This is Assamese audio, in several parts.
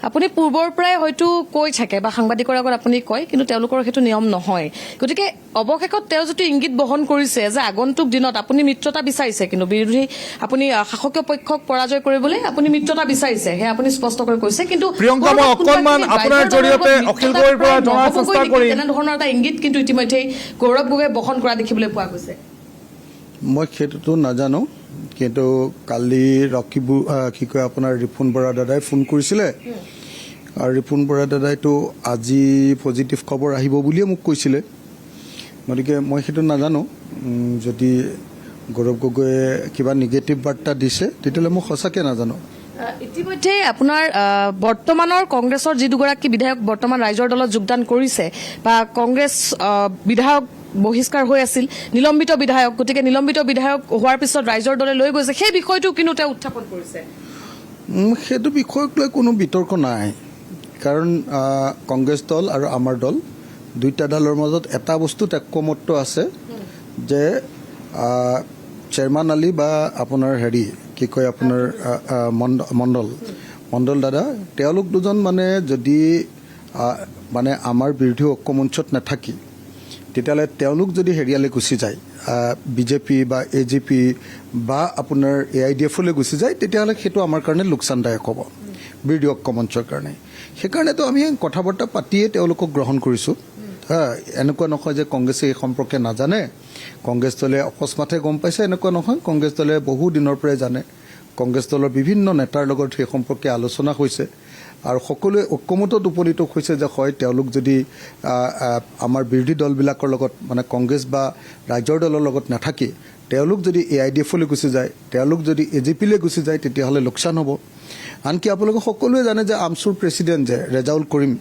আপুনি পূৰ্বৰ পৰাই হয়তো কৈ থাকে বা সাংবাদিকৰ আগত আপুনি কয়, কিন্তু তেওঁলোকৰ সেইটো নিয়ম নহয়। গতিকে অৱশেষত তেওঁ যদি ইংগিত বহন কৰিছে যে আগন্তুক দিনত আপুনি মিত্ৰতা বিচাৰিছে, কিন্তু বিৰোধী আপুনি শাসকীয় পক্ষক পৰাজয় কৰিবলৈ আপুনি মিত্ৰতা বিচাৰিছে, সেয়া আপুনি স্পষ্টকৈ কৈছে। কিন্তু প্ৰিয়ংকা, মই অকণমান আপোনাৰ জৰিয়তে অখিল গগৈৰ পৰা জনাৰ চেষ্টা কৰিম। তেনেধৰণৰ এটা ইংগিত কিন্তু ইতিমধ্যেই গৌৰৱ গগৈয়ে বহন কৰা দেখিবলৈ পোৱা গৈছে। মই সেইটোতো নাজানো, কিন্তু কালি আপোনাৰ ৰিপুণ বৰা দাদাই ফোন কৰিছিলে, আৰু ৰিপুণ বৰা দাদাইতো আজি পজিটিভ খবৰ আহিব বুলিয়ে মোক কৈছিলে। গতিকে মই সেইটো নাজানো। যদি গৌৰৱ গগৈয়ে কিবা নিগেটিভ বাৰ্তা দিছে তেতিয়াহ'লে মই সঁচাকৈ নাজানো। ইতিমধ্যে আপোনাৰ বৰ্তমানৰ কংগ্ৰেছৰ যি দুগৰাকী বিধায়ক বৰ্তমান ৰাইজৰ দলত যোগদান কৰিছে, বা কংগ্ৰেছ বিধায়ক বহিষ্কাৰ হৈ আছিল, নিলম্বিত বিধায়ক, গতিকে নিলম্বিত বিধায়ক হোৱাৰ পিছত ৰাইজৰ দলে লৈ গৈছে, সেই বিষয়টো কিন্তু তেওঁ উত্থাপন কৰিছে। সেইটো বিষয়ক লৈ কোনো বিতৰ্ক নাই, কাৰণ কংগ্ৰেছ দল আৰু আমাৰ দল দুইটা দলৰ মাজত এটা বস্তুত ঐক্যমত্য আছে যে চেয়াৰমেন আলী বা আপোনাৰ আপোনাৰ মণ্ডল দাদা, তেওঁলোক দুজন যদি আমাৰ বিৰোধী ঐক্যমঞ্চত নাথাকি তেতিয়াহ'লে তেওঁলোক যদি হেৰিয়ালৈ গুচি যায়, বিজেপি বা AJP বা আপোনাৰ AIDF-লৈ গুচি যায়, তেতিয়াহ'লে সেইটো আমাৰ কাৰণে লোকচানদায়ক হ'ব বিৰোধী ঐক্যমঞ্চৰ কাৰণে। সেইকাৰণেতো আমি কথা বতৰা পাতিয়ে তেওঁলোকক গ্ৰহণ কৰিছোঁ। এনেকুৱা নহয় যে কংগ্ৰেছে এই সম্পৰ্কে নাজানে, কংগ্ৰেছ দলে অকস্মাতে গম পাইছে, এনেকুৱা নহয়। কংগ্ৰেছ দলে বহু দিনৰ পৰাই জানে। কংগ্ৰেছ দলৰ বিভিন্ন নেতাৰ লগত সেই সম্পৰ্কে আলোচনা হৈছে, আৰু সকলোৱে ঐক্যমতত উপনীত হৈছে যে হয়, তেওঁলোক যদি আমাৰ বিৰোধী দলবিলাকৰ লগত কংগ্ৰেছ বা ৰাইজৰ দলৰ লগত নাথাকি তেওঁলোক যদি AIDF-লৈ গুচি যায়, তেওঁলোক যদি AJP-লৈ গুচি যায়, তেতিয়াহ'লে লোকচান হ'ব। আনকি আপোনালোকে সকলোৱে জানে যে আমচুৰ প্ৰেচিডেণ্ট যে ৰেজাউল কৰিম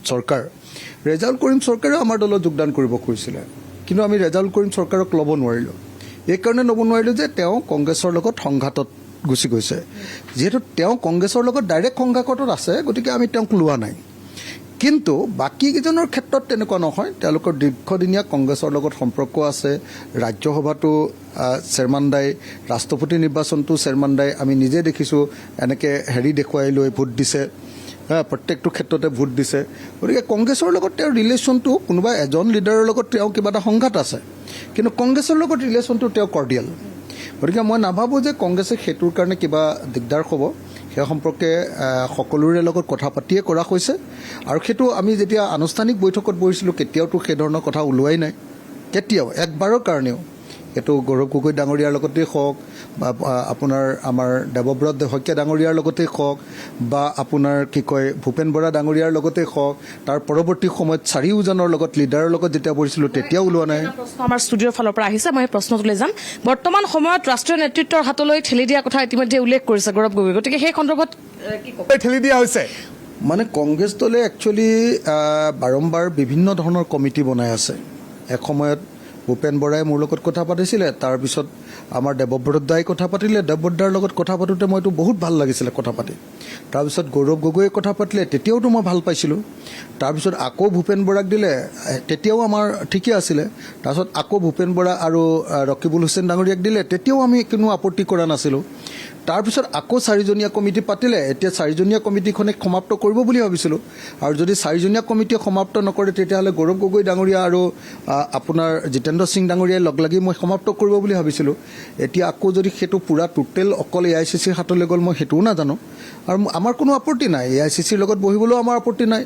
চৰকাৰেও আমাৰ দলত যোগদান কৰিব খুজিছিলে, কিন্তু আমি ৰেজাউল কৰিম চৰকাৰক ল'ব নোৱাৰিলোঁ। এইকাৰণে ল'ব নোৱাৰিলোঁ যে তেওঁ কংগ্ৰেছৰ লগত সংঘাতত গুচি গৈছে। যিহেতু তেওঁ কংগ্ৰেছৰ লগত ডাইৰেক্ট সংঘাতত আছে, গতিকে আমি তেওঁক লোৱা নাই। কিন্তু বাকীকেইজনৰ ক্ষেত্ৰত তেনেকুৱা নহয়। তেওঁলোকৰ দীৰ্ঘদিনীয়া কংগ্ৰেছৰ লগত সম্পৰ্ক আছে। ৰাজ্যসভাটো চেয়াৰমেন দাই, ৰাষ্ট্ৰপতি নিৰ্বাচনটো চেয়াৰমেন দাই আমি নিজে দেখিছোঁ, এনেকৈ দেখুৱাই লৈ ভোট দিছে, প্ৰত্যেকটো ক্ষেত্ৰতে ভোট দিছে। গতিকে কংগ্ৰেছৰ লগত তেওঁৰ ৰিলেশ্যনটো, কোনোবা এজন লিডাৰৰ লগত তেওঁ কিবা এটা সংঘাত আছে, কিন্তু কংগ্ৰেছৰ লগত ৰিলেশ্যনটো তেওঁ কৰ্ডিয়েল। গতিকে মই নাভাবোঁ যে কংগ্ৰেছে সেইটোৰ কাৰণে কিবা দিগদাৰ হ'ব। সেই সম্পৰ্কে সকলোৰে লগত কথা পাতিয়ে কৰা হৈছে, আৰু সেইটো আমি যেতিয়া আনুষ্ঠানিক বৈঠকত বহিছিলোঁ কেতিয়াওতো সেই ধৰণৰ কথা ওলোৱাই নাই, কেতিয়াও একবাৰৰ কাৰণেও। সেইটো গৌৰৱ গগৈ ডাঙৰীয়াৰ লগতেই হওক, বা আপোনাৰ আমাৰ দেৱব্ৰত শইকীয়া ডাঙৰীয়াৰ লগতেই হওক, বা আপোনাৰ ভূপেন বৰা ডাঙৰীয়াৰ লগতেই হওক, তাৰ পৰৱৰ্তী সময়ত চাৰিওজনৰ লগত লিডাৰৰ লগত যেতিয়া বহিছিলোঁ তেতিয়াও ওলোৱা নাই। প্ৰশ্ন আমাৰ ষ্টুডিঅ'ৰ ফালৰ পৰা আহিছে, মই প্ৰশ্নটোলৈ যাম। বৰ্তমান সময়ত ৰাষ্ট্ৰীয় নেতৃত্বৰ হাতলৈ ঠেলি দিয়া কথা ইতিমধ্যে উল্লেখ কৰিছে গৌৰৱ গগৈ, গতিকে সেই সন্দৰ্ভত ঠেলি দিয়া হৈছে। কংগ্ৰেছ দলে একচুৱেলি বাৰম্বাৰ বিভিন্ন ধৰণৰ কমিটি বনাই আছে। এসময়ত ভূপেন বৰাই মোৰ লগত কথা পাতিছিলে, তাৰপিছত আমাৰ দেৱব্ৰত দাই কথা পাতিলে, দেৱব্ৰত দাৰ লগত কথা পাতোঁতে মইতো বহুত ভাল লাগিছিলে কথা পাতি। তাৰপিছত গৌৰৱ গগৈয়ে কথা পাতিলে, তেতিয়াওতো মই ভাল পাইছিলোঁ। তাৰপিছত আকৌ ভূপেন বৰাক দিলে, তেতিয়াও আমাৰ ঠিকেই আছিলে। তাৰপিছত আকৌ ভূপেন বৰা আৰু ৰকিবুল হুছেইন ডাঙৰীয়াক দিলে, তেতিয়াও আমি কোনো আপত্তি কৰা নাছিলোঁ। তাৰপিছত আকৌ চাৰিজনীয়া কমিটি পাতিলে, এতিয়া চাৰিজনীয়া কমিটিখনে সমাপ্ত কৰিব বুলি ভাবিছিলোঁ, আৰু যদি চাৰিজনীয়া কমিটিয়ে সমাপ্ত নকৰে তেতিয়াহ'লে গৌৰৱ গগৈ ডাঙৰীয়া আৰু আপোনাৰ জিতেন্দ্ৰ সিং ডাঙৰীয়াই লগ লাগি মই সমাপ্ত কৰিব বুলি ভাবিছিলোঁ। এতিয়া আকৌ যদি সেইটো পূৰা টোটেল অকল AICCৰ হাতলৈ গ'ল, মই সেইটোও নাজানো। আৰু আমাৰ কোনো আপত্তি নাই, AICCৰ লগত বহিবলৈও আমাৰ আপত্তি নাই,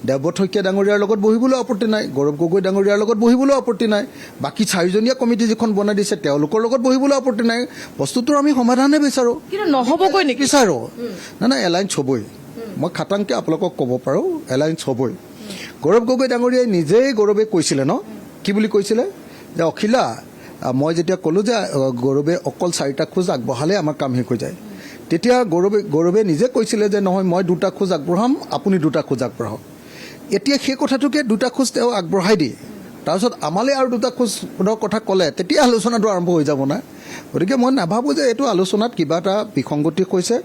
দেৱব্ৰত শইকীয়া ডাঙৰীয়াৰ লগত বহিবলৈও আপত্তি নাই, গৌৰৱ গগৈ ডাঙৰীয়াৰ লগত বহিবলৈও আপত্তি নাই, বাকী চাৰিজনীয়া কমিটি যিখন বনাই দিছে তেওঁলোকৰ লগত বহিবলৈও আপত্তি নাই। বস্তুটোৰ আমি সমাধানে বিচাৰোঁ, কিন্তু নহ'বগৈ নেকি? বিচাৰোঁ নাই, এলায়েন্স হ'বই। মই খাটাংকৈ আপোনালোকক ক'ব পাৰোঁ, এলায়েন্স হ'বই। গৌৰৱ গগৈ ডাঙৰীয়াই নিজেই গৌৰৱে কৈছিলে কি বুলি কৈছিলে, যে অখিলা, মই যেতিয়া ক'লোঁ যে গৌৰৱে অকল 4টা খোজ আগবঢ়ালে আমাৰ কাম শেষ হৈ যায়, তেতিয়া গৌৰৱে নিজে কৈছিলে যে নহয়, মই 2টা খোজ আগবঢ়াম, আপুনি 2টা খোজ আগবঢ়াওক। এতিয়া সেই কথাটোকে 2টা খোজ তেওঁ আগবঢ়াই দিয়ে, তাৰপিছত আমালৈ আৰু 2টা খোজৰ কথা ক'লে, তেতিয়া আলোচনাটো আৰম্ভ হৈ যাব না। গতিকে মই নাভাবোঁ যে এইটো আলোচনাত কিবা এটা বিসংগতি হৈছে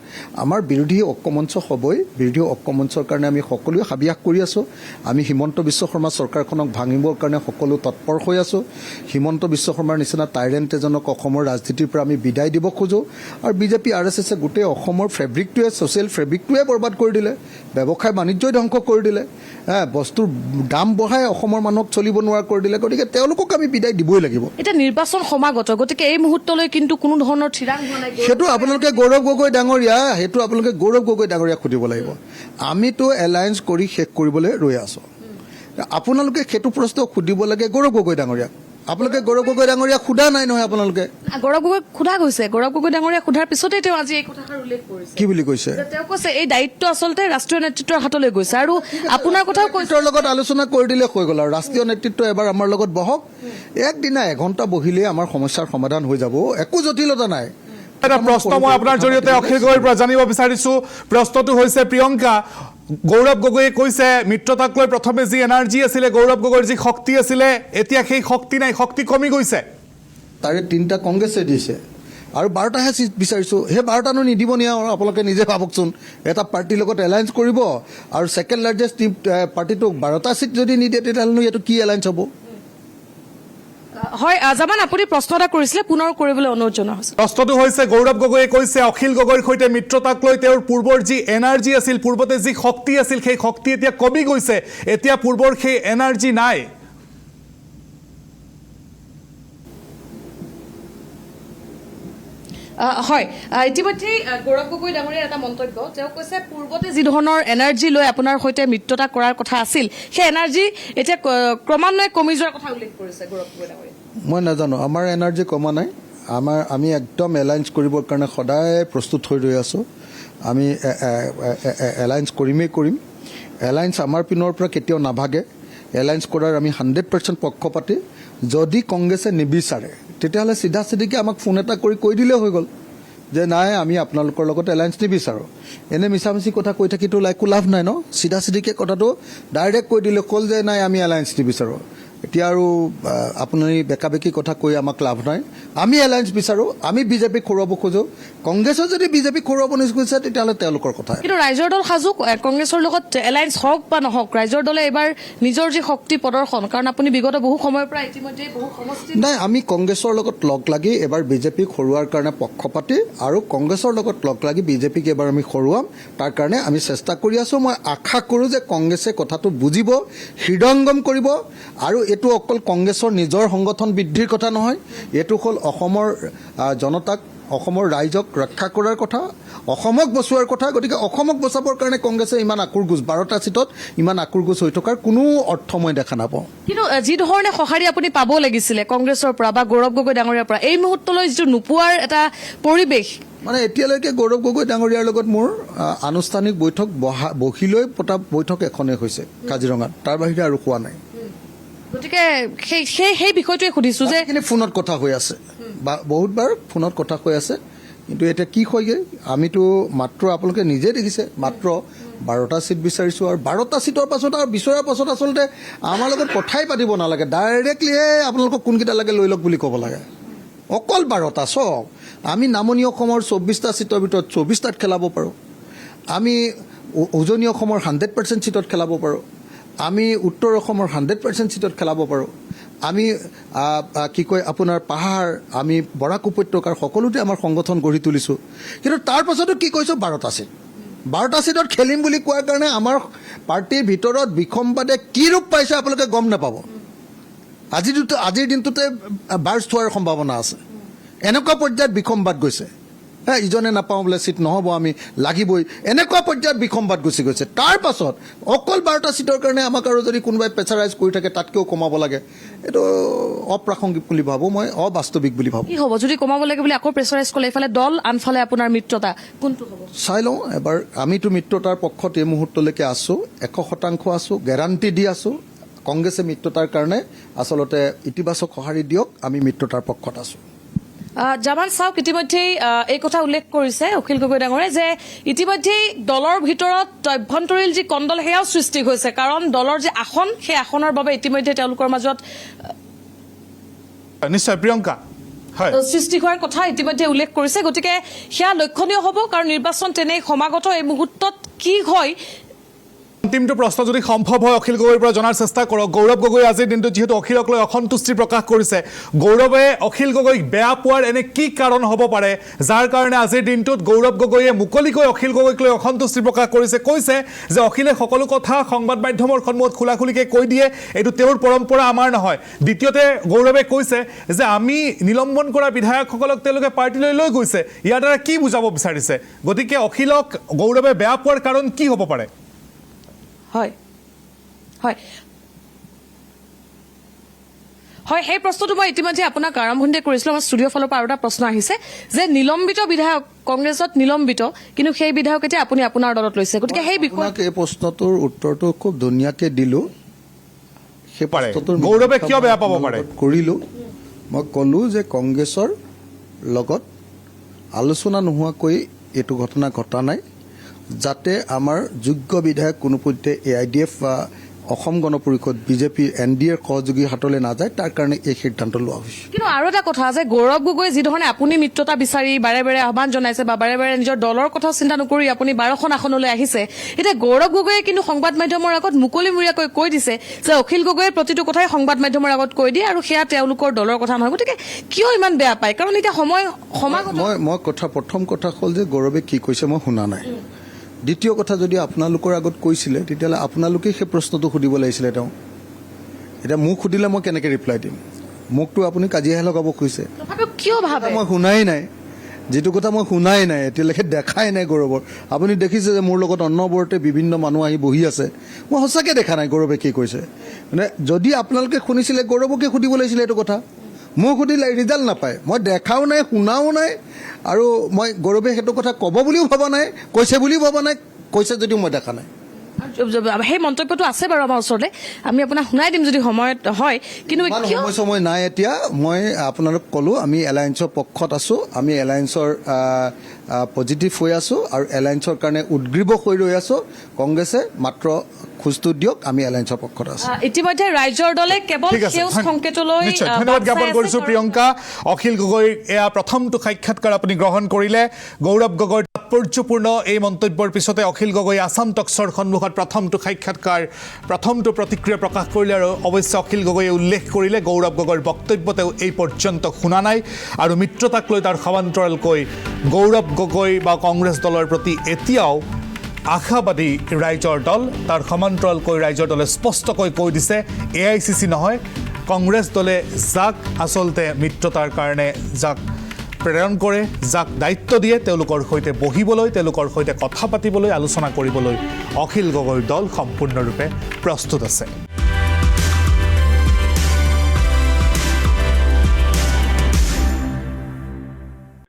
আমাৰ বিৰোধী ঐক্যমঞ্চ হ'বই বিৰোধী ঐক্যমঞ্চৰ কাৰণে আমি সকলোৱে হাবিয়াস কৰি আছোঁ আমি হিমন্ত বিশ্ব শৰ্মা চৰকাৰখনক ভাঙিবৰ কাৰণে সকলো তৎপৰ হৈ আছোঁ হিমন্ত বিশ্ব শৰ্মাৰ নিচিনা টাইৰেণ্ট এজনক অসমৰ ৰাজনীতিৰ পৰা আমি বিদায় দিব খোজোঁ আৰু বিজেপি RSSে গোটেই অসমৰ ফেব্ৰিকটোৱে ছ'চিয়েল ফেব্ৰিকটোৱে বৰবাদ কৰি দিলে ব্যৱসায় বাণিজ্যই ধ্বংস কৰি দিলে বস্তুৰ দাম বঢ়াই অসমৰ মানুহক চলিব নোৱাৰা কৰি দিলে গতিকে তেওঁলোকক আমি বিদায় দিবই লাগিব এতিয়া নিৰ্বাচন সমাগত গতিকে এই মুহূৰ্তলৈ কিন্তু কোনো ধৰণৰ থিৰাং হোৱা নাই সেইটো আপোনালোকে গৌৰৱ গগৈ ডাঙৰীয়াক সুধিব লাগিব আমিতো এলায়েন্স কৰি শেষ কৰিবলৈ ৰৈ আছোঁ আপোনালোকে সেইটো প্ৰশ্ন সুধিব লাগে গৌৰৱ গগৈ ডাঙৰীয়াক আপোনালোকে গৌৰৱ গগৈ ডাঙৰীয়াক সোধা নাই নহয় আপোনালোকে গৌৰৱ গগৈক সোধা গৈছে গৌৰৱ গগৈ ডাঙৰীয়াক সোধাৰ পিছতে তেওঁ আজি এই কথাষাৰ উল্লেখ কৰিছে কি বুলি কৈছে যে তেওঁ কৈছে এই দায়িত্ব আচলতে ৰাষ্ট্ৰীয় নেতৃত্বৰ হাতলৈ গৈছে আৰু আপোনাৰ কথাও কৈছে নেতৃত্বৰ লগত আলোচনা কৰি দিলে হৈ গ'ল আৰু ৰাষ্ট্ৰীয় নেতৃত্ব এবাৰ আমাৰ লগত বহক একদিনা এঘণ্টা বহিলেই আমাৰ সমস্যাৰ সমাধান হৈ যাব একো জটিলতা নাই এটা প্ৰশ্ন মই আপোনাৰ জৰিয়তে অখিল গগৈৰ পৰা জানিব বিচাৰিছো প্ৰশ্নটো হৈছে প্ৰিয়ংকা গৌৰৱ গগৈয়ে কৈছে মিত্ৰতাক লৈ প্ৰথমে যি এনাৰ্জি আছিলে গৌৰৱ গগৈৰ যি শক্তি আছিলে এতিয়া সেই শক্তি নাই শক্তি কমি গৈছে তাৰে 3টা কংগ্ৰেছে দিছে আৰু 12টাহে চিট বিচাৰিছোঁ সেই 12টানো নিদিব নি আৰু আপোনালোকে নিজে ভাবকচোন এটা পাৰ্টিৰ লগত এলায়েন্স কৰিব আৰু ছেকেণ্ড লাৰ্জেষ্ট পাৰ্টিটোক 12টা চিট যদি নিদিয়ে তেতিয়াহ'লে এইটো কি এলায়েন্স হ'ব হয় জামান আপুনি প্ৰশ্ন এটা কৰিছিলে পুনৰ কৰিবলৈ অনুৰোধ জনোৱা হৈছে প্ৰশ্নটো হৈছে গৌৰৱ গগৈয়ে কৈছে অখিল গগৈৰ সৈতে মিত্ৰতাক লৈ তেওঁৰ পূৰ্বৰ যি এনাৰ্জি আছিল পূৰ্বতে যি শক্তি আছিল সেই শক্তি এতিয়া কমি গৈছে এতিয়া পূৰ্বৰ সেই এনাৰ্জি নাই হয় ইতিমধ্যে গৌৰৱ গগৈ ডাঙৰীয়াৰ এটা মন্তব্য তেওঁ কৈছে পূৰ্বতে যি ধৰণৰ এনাৰ্জি লৈ আপোনাৰ সৈতে মিত্ৰতা কৰাৰ কথা আছিল সেই এনাৰ্জি এতিয়া ক্ৰমান্বয়ে কমি যোৱাৰ কথা উল্লেখ কৰিছে গৌৰৱ গগৈ ডাঙৰীয়াই মই নাজানো আমাৰ এনাৰ্জি কমা নাই আমি একদম এলায়েন্স কৰিবৰ কাৰণে সদায় প্ৰস্তুত হৈ ৰৈ আছোঁ আমি এলায়েন্স কৰিম এলায়েন্স আমাৰ পিনৰ পৰা কেতিয়াও নাভাগে এলায়েন্স কৰাৰ আমি 100% পক্ষপাতি যদি কংগ্ৰেছে নিবিচাৰে তেতিয়াহ'লে চিধা চিধিকে আমাক ফোন এটা কৰি কৈ দিলেই হৈ গ'ল যে নাই আমি আপোনালোকৰ লগত এলায়েন্স নিবিচাৰোঁ এনে মিছামিছি কথা কৈ থাকিতো একো লাভ নাই ন চিধা চিধিকে কথাটো ডাইৰেক্ট কৈ দিলে ক'ল যে নাই আমি এলায়েন্স নিবিচাৰোঁ এতিয়া আৰু আপুনি বেকাবেকি কথা কৈ আমাক লাভ নাই আমি এলায়েন্স বিচাৰোঁ আমি বিজেপিক খৰুৱাব খোজোঁ কংগ্ৰেছৰ যদি বিজেপিক খৰুৱাব নিবিচাৰে তেতিয়াহ'লে তেওঁলোকৰ কথা কিন্তু ৰাইজৰ দল সাজু কংগ্ৰেছৰ লগত এলায়েন্স হওক বা নহওক ৰাইজৰ দলে এবাৰ নিজৰ যি শক্তি প্ৰদৰ্শন কাৰণ আপুনি বিগত বহু সময়ৰ পৰা ইতিমধ্যে বহু সমষ্টি নাই আমি কংগ্ৰেছৰ লগত লগ লাগি এবাৰ বিজেপিক হৰুৱাৰ কাৰণে পক্ষপাতি আৰু কংগ্ৰেছৰ লগত লগ লাগি বিজেপিক এবাৰ আমি হৰুৱাম তাৰ কাৰণে আমি চেষ্টা কৰি আছোঁ মই আশা কৰোঁ যে কংগ্ৰেছে কথাটো বুজিব হৃদয়ংগম কৰিব আৰু এইটো অকল কংগ্ৰেছৰ নিজৰ সংগঠন বৃদ্ধিৰ কথা নহয় এইটো হ'ল অসমৰ জনতাক অসমৰ ৰাইজক ৰক্ষা কৰাৰ কথা অসমক বচোৱাৰ কথা গতিকে অসমক বচাবৰ কাৰণে কংগ্ৰেছে ইমান আকুৰগোজ 12টা চিটত ইমান আকুৰগোজ হৈ থকাৰ কোনো অৰ্থ মই দেখা নাপাওঁ কিন্তু যি ধৰণে সঁহাৰি আপুনি পাব লাগিছিলে কংগ্ৰেছৰ পৰা বা গৌৰৱ গগৈ ডাঙৰীয়াৰ পৰা এই মুহূৰ্তলৈ যিটো নোপোৱাৰ এটা পৰিৱেশ মানে এতিয়ালৈকে গৌৰৱ গগৈ ডাঙৰীয়াৰ লগত মোৰ আনুষ্ঠানিক বৈঠক বহি লৈ পতা বৈঠক এখনেই হৈছে কাজিৰঙাত তাৰ বাহিৰে আৰু হোৱা নাই গতিকে সেই বিষয়টোৱে সুধিছোঁ যে ফোনত কথা হৈ আছে বা বহুতবাৰ ফোনত কথা হৈ আছে কিন্তু এতিয়া কি হয়গৈ আমিতো মাত্ৰ আপোনালোকে নিজে দেখিছে মাত্ৰ 12টা চিট বিচাৰিছোঁ আৰু 12টা চিটৰ পাছত আৰু বিচৰাৰ পাছত আচলতে আমাৰ লগত কথাই পাতিব নালাগে ডাইৰেক্টলি আপোনালোকক কোনকেইটা লাগে লৈ লওক বুলি ক'ব লাগে অকল 12টা চব আমি নামনি অসমৰ 24টা চিটৰ ভিতৰত 24টাত খেলাব পাৰোঁ আমি উজনি অসমৰ 100% চিটত খেলাব পাৰোঁ আমি উত্তৰ অসমৰ 100% চিটত খেলাব পাৰোঁ আমি কি কয় আপোনাৰ পাহাৰ আমি বৰাক উপত্যকাৰ সকলোতে আমাৰ সংগঠন গঢ়ি তুলিছোঁ কিন্তু তাৰ পাছতো কি কৈছোঁ 12টা চিটত খেলিম বুলি কোৱাৰ কাৰণে আমাৰ পাৰ্টিৰ ভিতৰত বিসম্বাদে কি ৰূপ পাইছে আপোনালোকে গম নাপাব আজিৰ দিনটোতে বাৰ্ষ্ট হোৱাৰ সম্ভাৱনা আছে এনেকুৱা পৰ্যায়ত বিসম্বাদ গৈছে ইজনে নাপাওঁ বোলে চিট নহ'ব আমি লাগিবই এনেকুৱা পৰ্যায়ত বিসম্বাদ গুচি গৈছে তাৰ পাছত অকল 12টা চিটৰ কাৰণে আমাক আৰু যদি কোনোবাই প্ৰেছাৰাইজ কৰি থাকে তাতকৈও কমাব লাগে এইটো অপ্ৰাসংগিক বুলি ভাবোঁ মই অবাস্তৱিক বুলি ভাবোঁ কি হ'ব যদি কমাব লাগে বুলি আকৌ প্ৰেছাৰাইজ কৰিলে এইফালে দল আনফালে আপোনাৰ মিত্ৰতা কোনটো হ'ব চাই লওঁ এবাৰ আমিতো মিত্ৰতাৰ পক্ষত এই মুহূৰ্তলৈকে আছোঁ 100% আছোঁ গেৰাণ্টি দি আছোঁ কংগ্ৰেছে মিত্ৰতাৰ কাৰণে আচলতে ইতিবাচক সঁহাৰি দিয়ক আমি মিত্ৰতাৰ পক্ষত আছোঁ জামান চাওক ইতিমধ্যেই এই কথা উল্লেখ কৰিছে অখিল গগৈ ডাঙৰে যে ইতিমধ্যেই দলৰ ভিতৰত অভ্যন্তৰীণ যি কণ্ডল সেয়াও সৃষ্টি হৈছে কাৰণ দলৰ যে আসন সেই আসনৰ বাবে ইতিমধ্যে তেওঁলোকৰ মাজত নিশ্চয় প্ৰিয়ংকা হয়। সৃষ্টি হোৱাৰ কথা ইতিমধ্যে উল্লেখ কৰিছে গতিকে সেয়া লক্ষণীয় হ'ব কাৰণ নিৰ্বাচন তেনেই সমাগত এই মুহূৰ্তত কি হয় অন্তিমটো প্ৰশ্ন যদি সম্ভৱ হয় অখিল গগৈৰ পৰা জনাৰ চেষ্টা কৰক গৌৰৱ গগৈ আজিৰ দিনটো যিহেতু অখিলক লৈ অসন্তুষ্টি প্ৰকাশ কৰিছে গৌৰৱে অখিল গগৈক বেয়া পোৱাৰ এনে কি কাৰণ হ'ব পাৰে যাৰ কাৰণে আজিৰ দিনটোত গৌৰৱ গগৈয়ে মুকলিকৈ অখিল গগৈক লৈ অসন্তুষ্টি প্ৰকাশ কৰিছে কৈছে যে অখিলে সকলো কথা সংবাদ মাধ্যমৰ সন্মুখত খোলাখুলিকৈ কৈ দিয়ে এইটো তেওঁৰ পৰম্পৰা আমাৰ নহয় দ্বিতীয়তে গৌৰৱে কৈছে যে আমি নিলম্বন কৰা বিধায়কসকলক তেওঁলোকে পাৰ্টিলৈ লৈ গৈছে ইয়াৰ দ্বাৰা কি বুজাব বিচাৰিছে গতিকে অখিলক গৌৰৱে বেয়া পোৱাৰ কাৰণ কি হ'ব পাৰে হয় হয় হয় সেই প্ৰশ্নটো মই ইতিমধ্যে আপোনাক আৰম্ভণিতে কৰিছিলোঁ আমাৰ ষ্টুডিঅ'ৰ ফালৰ পৰা আৰু এটা প্ৰশ্ন আহিছে যে নিলম্বিত বিধায়ক কংগ্ৰেছত নিলম্বিত কিন্তু সেই বিধায়ক এতিয়া আপুনি আপোনাৰ দলত লৈছে গতিকে সেই বিষয়ে এই প্ৰশ্নটোৰ উত্তৰটো খুব ধুনীয়াকৈ দিলোঁ সেই পাৰে। প্ৰশ্নটোৰ গৌৰৱে কিয় বেয়া পাব পাৰে? কৰিলোঁ মই ক'লোঁ যে কংগ্ৰেছৰ লগত আলোচনা নোহোৱাকৈ এইটো ঘটনা ঘটা নাই যাতে আমাৰ যোগ্য বিধায়ক কোনোপধ্যে AIDF বা অসম গণ পৰিষদ বিজেপি NDAৰ সহযোগী হাতলৈ নাযায় তাৰ কাৰণে এই সিদ্ধান্ত লোৱা হৈছে কিন্তু আৰু এটা কথা যে গৌৰৱ গগৈ যিধৰণে আপুনি মিত্ৰতা বিচাৰি বাৰে বাৰে আহ্বান জনাইছে বা বাৰে বাৰে নিজৰ দলৰ কথাও চিন্তা নকৰি আপুনি 12খন আসনলৈ আহিছে এতিয়া গৌৰৱ গগৈয়ে কিন্তু সংবাদ মাধ্যমৰ আগত মুকলিমূৰীয়াকৈ কৈ দিছে যে অখিল গগৈৰ প্ৰতিটো কথাই সংবাদ মাধ্যমৰ আগত কৈ দিয়ে আৰু সেয়া তেওঁলোকৰ দলৰ কথা নহয় গতিকে কিয় ইমান বেয়া পায় কাৰণ এতিয়া সময় সমাগত মই প্ৰথম কথা হ'ল যে গৌৰৱে কি কৈছে মই শুনা নাই দ্বিতীয় কথা যদি আপোনালোকৰ আগত কৈছিলে তেতিয়াহ'লে আপোনালোকে সেই প্ৰশ্নটো সুধিব লাগিছিলে তেওঁ এতিয়া মোক সুধিলে মই কেনেকৈ ৰিপ্লাই দিম মোকতো আপুনি কাজিয়াহে লগাব খুজিছে তথাপিও কিয় ভাবে মই শুনাই নাই যিটো কথা মই শুনাই নাই এতিয়ালৈকে দেখাই নাই গৌৰৱৰ আপুনি দেখিছে যে মোৰ লগত অন্নবৰতে বিভিন্ন মানুহ আহি বহি আছে মই সঁচাকৈ দেখা নাই গৌৰৱে কি কৈছে মানে যদি আপোনালোকে শুনিছিলে গৌৰৱকে সুধিব লাগিছিলে এইটো কথা মোক সুধিলে ৰিজাল্ট নাপায় মই দেখাও নাই শুনাও নাই আৰু মই গৌৰৱে সেইটো কথা ক'ব বুলিও ভবা নাই কৈছে বুলিও ভবা নাই কৈছে যদিও মই দেখা নাই সেই মন্তব্যটো আছে বাৰু আমাৰ ওচৰতে আমি আপোনাক শুনাই দিম যদি সময়ত হয় কিন্তু কিয় সময় নাই এতিয়া মই আপোনালোক ক'লোঁ আমি এলায়েন্সৰ পক্ষত আছোঁ আমি এলায়েন্সৰ পজিটিভ হৈ আছোঁ আৰু এলায়েন্সৰ কাৰণে উদ্গ্ৰীৱ হৈ ৰৈ আছোঁ কংগ্ৰেছে মাত্ৰ খোজটো দিয়ক আমি এলায়েন্সৰ পক্ষত আছোঁ ইতিমধ্যে ৰাইজৰ দলে কেৱল সেউজ সংকেতলৈ নিশ্চয় ধন্যবাদ জ্ঞাপন কৰিছোঁ প্ৰিয়ংকা অখিল গগৈৰ এয়া প্ৰথমটো সাক্ষাৎকাৰ আপুনি গ্ৰহণ কৰিলে গৌৰৱ গগৈৰ তাৎপৰ্যপূৰ্ণ এই মন্তব্যৰ পিছতে অখিল গগৈ আছাম টক্সৰ সন্মুখত প্ৰথমটো সাক্ষাৎকাৰ প্ৰথমটো প্ৰতিক্ৰিয়া প্ৰকাশ কৰিলে আৰু অৱশ্যে অখিল গগৈয়ে উল্লেখ কৰিলে গৌৰৱ গগৈৰ বক্তব্য তেওঁ এই পৰ্যন্ত শুনা নাই আৰু মিত্ৰতাক লৈ তাৰ সমান্তৰালকৈ গৌৰৱ গগৈ বা কংগ্ৰেছ দলৰ প্ৰতি এতিয়াও আশাবাদী ৰাইজৰ দল তাৰ সমান্তৰালকৈ ৰাইজৰ দলে স্পষ্টকৈ কৈ দিছে AICC নহয় কংগ্ৰেছ দলে যাক আচলতে মিত্ৰতাৰ কাৰণে যাক প্ৰেৰণ কৰে যাক দায়িত্ব দিয়ে তেওঁলোকৰ সৈতে বহিবলৈ তেওঁলোকৰ সৈতে কথা পাতিবলৈ আলোচনা কৰিবলৈ অখিল গগৈৰ দল সম্পূৰ্ণৰূপে প্ৰস্তুত আছে